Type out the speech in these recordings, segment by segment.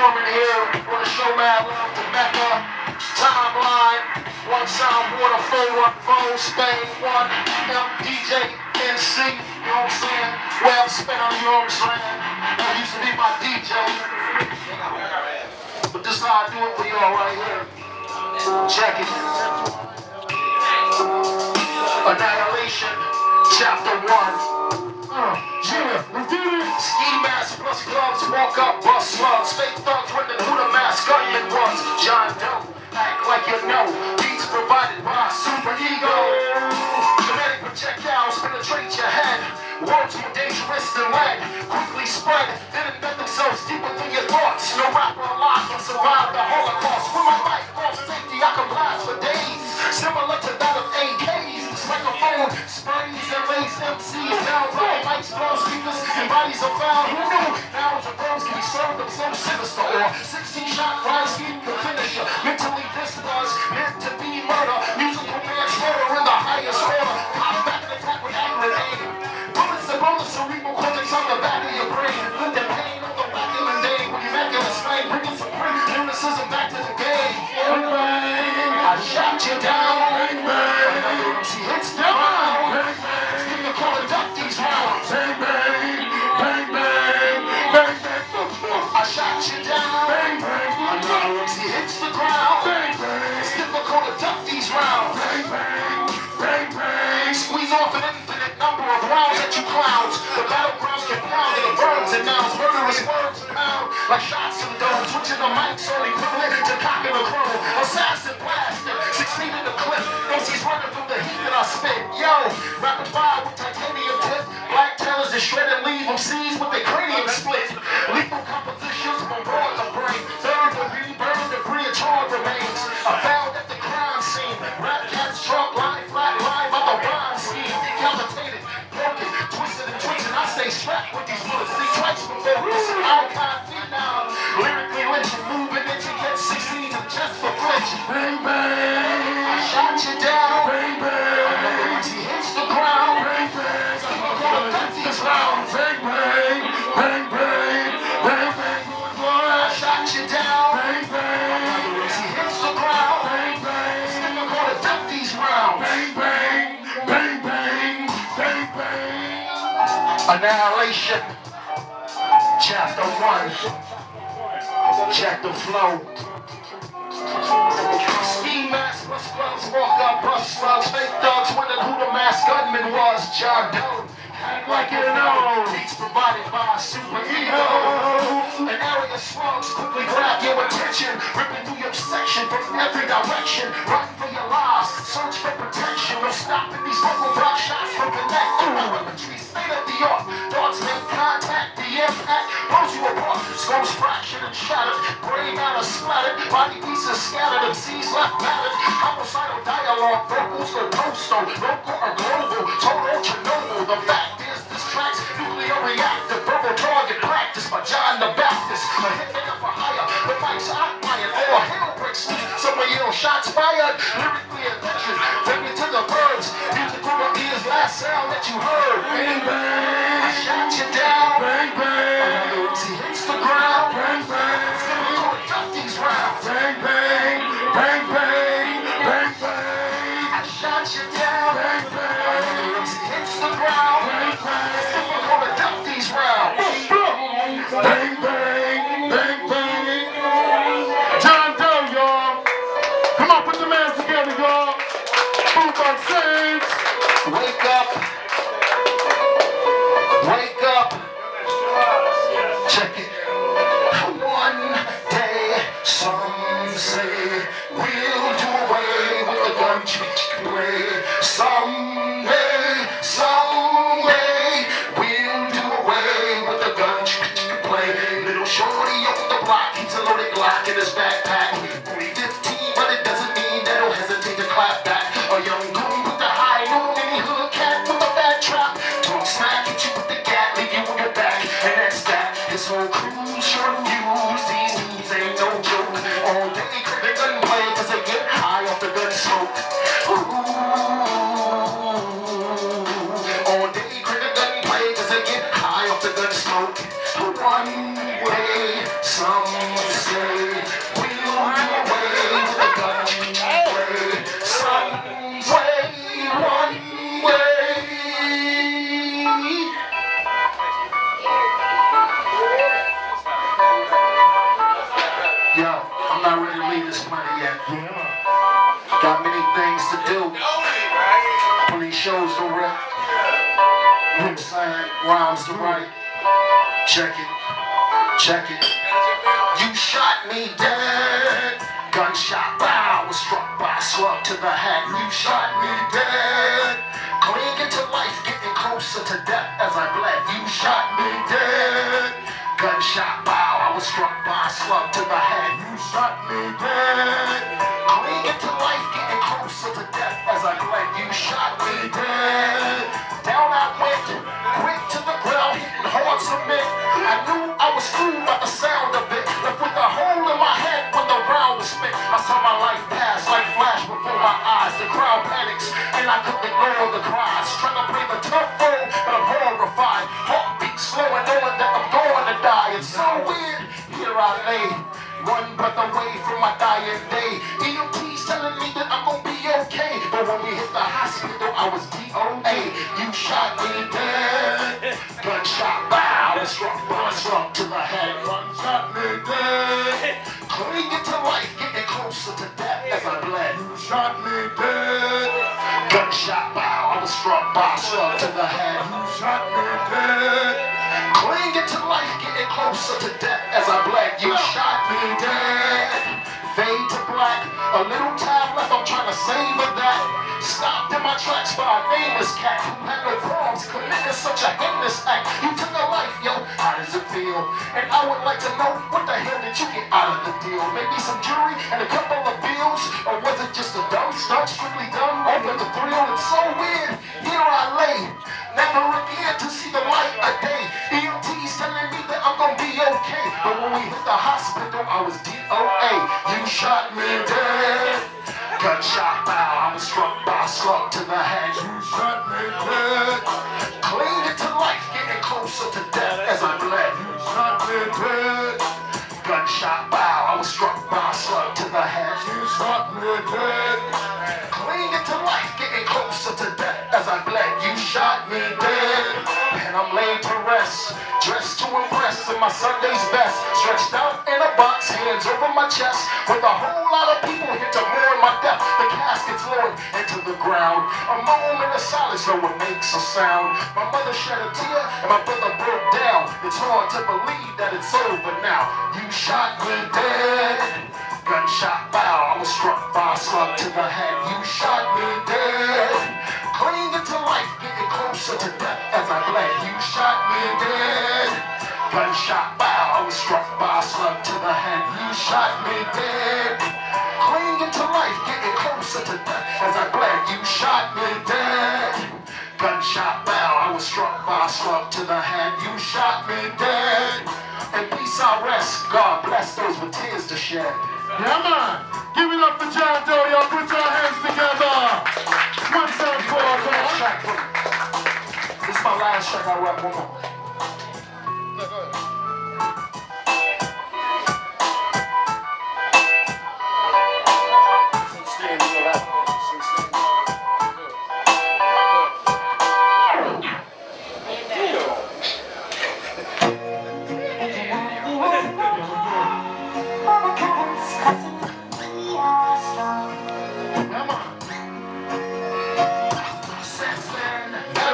performing here. Wanna show mad love to Mecca. Timeline. One sound, water, 414, Spade, 1, DJ, NC. You know what I'm saying? Well spent on, you know what I'm saying? That used to be my DJ. But this is how I do it for y'all right here. Check it. Annihilation, Chapter 1. Yeah, we did it. Ski mask plus gloves, walk up, bust slugs. Fake thugs wondering who the mask gunman was. John Doe, act like you know. Beats provided by Super Ego. Genetic projectiles penetrate your head. Words more dangerous than lead. Quickly spread, then embed themselves deeper than your thoughts. No rapper alive can survive the Holocaust. With my life off safety, I can blast for days. Similar to that of AKs. This microphone sprays and lays MCs down. Mics, blow speakers, and bodies are found. Who knew? Now the birds can be served up so sinister. Or 16-shot rhyme scheme can finish you. Mentally this was meant to be murder. Musical manslaughter in the highest order. Pop back and attack with accurate aim. Bullets and bonus cerebral cortex on the back of your brain. Let the pain on the back of the day. When you're back in the sky, bringing some lyricism back to the game. Bang, bang, I shot you down. Bang, bang, she hits down. Bang, bang, still you call it duck these rounds. Bang, bang, bang, bang, bang, bang. I shot you down. Bang, bang, she hits the ground. Bang, bang, it's difficult to duck these rounds. Bang, bang, bang, bang. Squeeze off an infinite number of rounds at you clowns. The battlegrounds get pounded, the birds and nouns, murderous words pound like shots in the dome. Switching the mics all equivalent to cocking the crow. Assassin blaster, 6 feet in the clip. MC's running from the heat that I spit. Yo, rapid fire with titanium tip. Black tailors that shred and leave MCs with their cranium split. Lethal compositions from broad to brain. Third degree burn, debris of charred remains. I found at the crime scene. Rap cats trunk line, flat line by the rhyme scheme. Decapitated, broken, twisted and twisted. I stay strapped with these bullets. Think twice before listen. Icon feet down. Lyrically lynching, moving it. You get 16 to the chest for flinch. Bang, bang. I shot you down. Bang, bang. He hits the ground. Bang, bang. I'm gonna cut these rounds. Bang, bang. Bang, bang. Bang, bang. I shot you down. Bang, bang. He hits the ground. Bang, bang. I'm gonna duck these rounds. Bang, bang. Bang, bang. Bang, bang. Annihilation. Chapter 1. Check the flow. Ski mask, plus gloves, walk up, bust slugs. Fake thugs wondering who the masked gunman was. John Doe, act like you know. Beats provided by Super Ego. An area slugs quickly grab your attention, ripping through your section from every direction. Run for your lives, search for protection. No stopping these vocal block shots from connecting. Weaponry state of the art. Dogs make contact, the impact blows you apart. Skulls fractured and shattered, brain matter splattered, body pieces scattered, MCs left battered. Homicidal dialogue, vocals or posto, local or global, total Chernobyl. The fact is, this track's nuclear reactive, verbal target practice by John the Baptist. A hitman for hire, the mic's outlier, all hell breaks loose. Somewhere yell shots fired, lyrically adventurous, bring me to the birds. Musical will be his last sound that you heard. Bang, bang, I shot you down. Bang, bang, he hits the ground. Bang, bang, it's gonna go and duck these rounds. Bang, bang, bang, bang, bang, bang, I shot you down. Bang, bang, he hits the ground. Bang, bang, it's gonna go and duck these rounds. Bang, bang, bang, bang. John Doe, y'all. Come on, put the hands together, y'all. BOOMBOX SAINTZ. Wake up. flows to rip. Rip saying, rhymes to write. Check it, check it. You shot me dead. Gunshot, bow, was struck by a slug to the head. You shot me dead. Clinging to life, getting closer to death as I bled. You shot me dead. Gunshot, bow, I was struck by a slug to the head. You shot me dead. Clinging to life, getting closer to death as I bled. You shot me dead. Down I went, quick to the ground, hitting hard cement. I knew I was fooled by the sound of it. Left with a hole in my head when the round was spent. I saw my life pass like flash before my eyes. The crowd panics and I couldn't ignore the cries. Trying to play the tough fool, but I'm horrified. Heartbeat slow and knowing that I'm going to die. It's so weird, here I lay, one breath away from my dying day. EMT's telling me that I'm gonna be okay, but when we hit the hospital, I was DOA. You shot me dead. Gunshot, bow, and struck to the head. One shot me dead. Clinging to life, getting closer to death as I bled. You shot me dead. Gunshot, bow, I was struck by a slug to the head. You shot me dead. Clinging to life, getting closer to death as I bled. You shot me dead. Fade to black, a little time left, I'm trying to savor that. Stopped in my tracks by a nameless cat who had no problems committing such a heinous act. You took a life, yo, how does it feel? And I would like to know, what the hell did you get out of the deal? Maybe some jewelry and a couple of bills? Or was it just a dumb stunt, strictly done over the thrill? It's so weird, here I lay, never again to see the light of day. EMT's telling me that I'm gonna be okay, but when we hit the hospital, I was DOA. You shot me dead. Gunshot, bow, I was struck by a slug to the head. You shot me dead. Clinging to life, getting closer to death as I bled. You shot me dead. Gunshot, bow, I was struck by a slug to the head. You shot me dead. Clinging to life, getting closer to death as I bled. You shot me dead. And I'm laid to rest, dressed to impress in my Sunday's best. Stretched out in a box, hands over my chest, with a whole lot of people here to mourn my death. The casket's lowered into the ground. A moment of silence, no one makes a sound. My mother shed a tear and my brother broke down. It's hard to believe that it's over now. You shot me dead. Gunshot, bow, I was struck by a slug to the head. You shot me dead. Clinging to life, getting closer to death as I bled. You shot me dead. Gunshot, bow, I was struck by a slug to the head. You shot me dead. Clinging to life, getting closer to death as I bled. You shot me dead. Gunshot, bow, I was struck by a slug to the head. You shot me dead. In peace I rest. God bless those with tears to shed. Yeah, man. Give it up for John Doe, y'all. Put your hands together. One time for our God. This is my last track. I'll rap one more. Yeah, go ahead.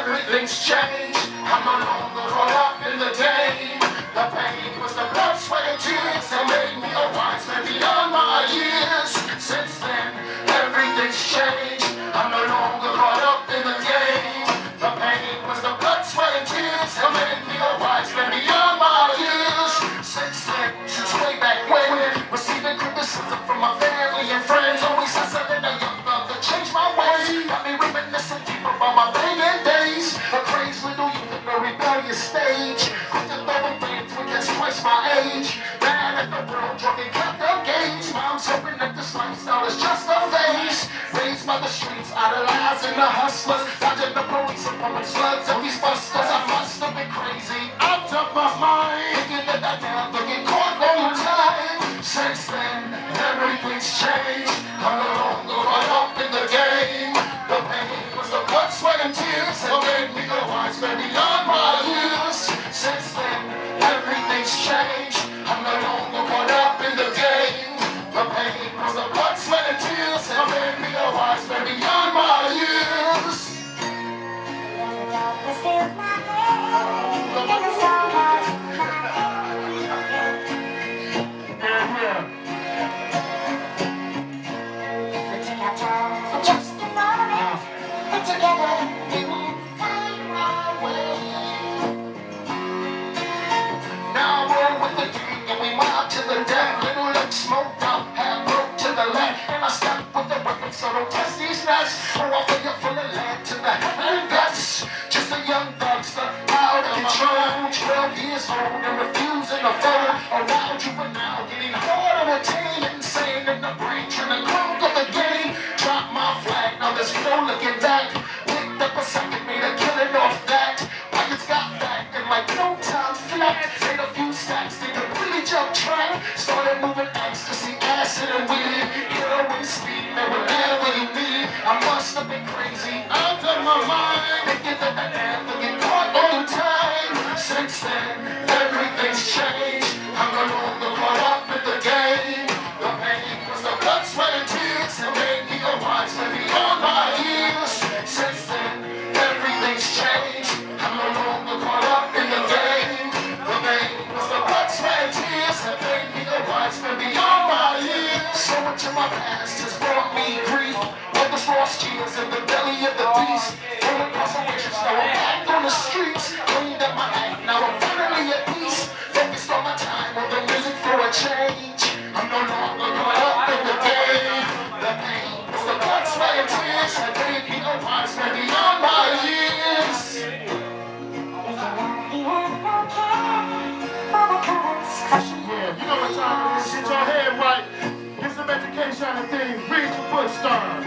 Everything's changed. I'm no longer caught up in the game. The pain was the blood, sweat, and tears that made me a wise man beyond my years. Since then, everything's changed. I'm no longer caught up in the game. The pain was the blood, sweat, and tears that made me a wise man beyond my years. Since then, since way back when, receiving criticism from my family and friends, always hustling a young love to change my ways. Got me reminiscing deep about my banging days. A crazy little youth in a rebellious stage. Quick to throw a dance when that's twice my age. Mad at the world, drunk and kept the gauge. Mom's hoping that this lifestyle is just a phase. Raised by the streets, idolizing the hustlers, dodging the police and pumping slugs at these busters. I must have been crazy, out of my mind, thinking that I never get caught on time. Since then, everything's changed. I'm no longer caught up in the game. The pain was the blood, sweat, and tears that made me a wise man beyond my years. Since then, everything's changed. I'm no longer caught up in the game. The pain was the blood, sweat, and tears that made me a wise man beyond my years. past has brought me grief. All those lost years in the belly of the beast. All incarcerations, now I'm back on the streets. Cleaned up my act, now I'm finally at peace. Focused all my time on the music for a change. I'm no longer caught up in the game. The pain was the blood, sweat, and tears that made me a wise man beyond my years. Yeah, you know what time it is. Get your head right. Get some education and things. Read your book, start.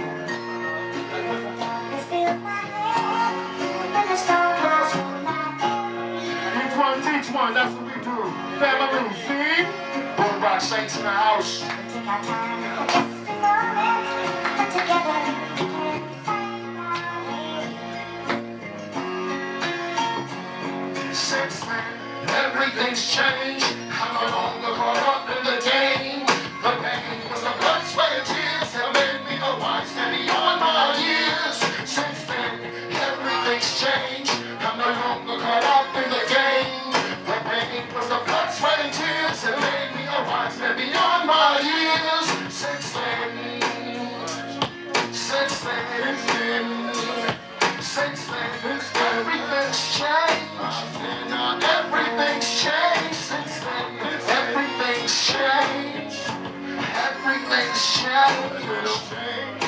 Each one teach one. That's what we do. Family, see? BOOMBOX SAINTZ in the house. Since then, everything's changed. I'm no longer caught up in the game. The pain was the blood, sweat, and tears that made me a wise man beyond my years. Since then, everything's changed. I'm no longer caught up in the game. The pain was the blood, sweat, and tears that made me a wise man beyond my years. Since then, everything's changed. Everything's changed since then. Everything's changed. Everything's changed.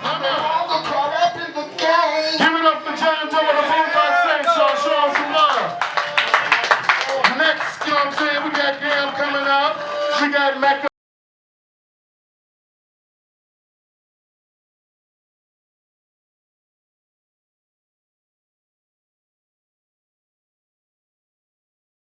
I'm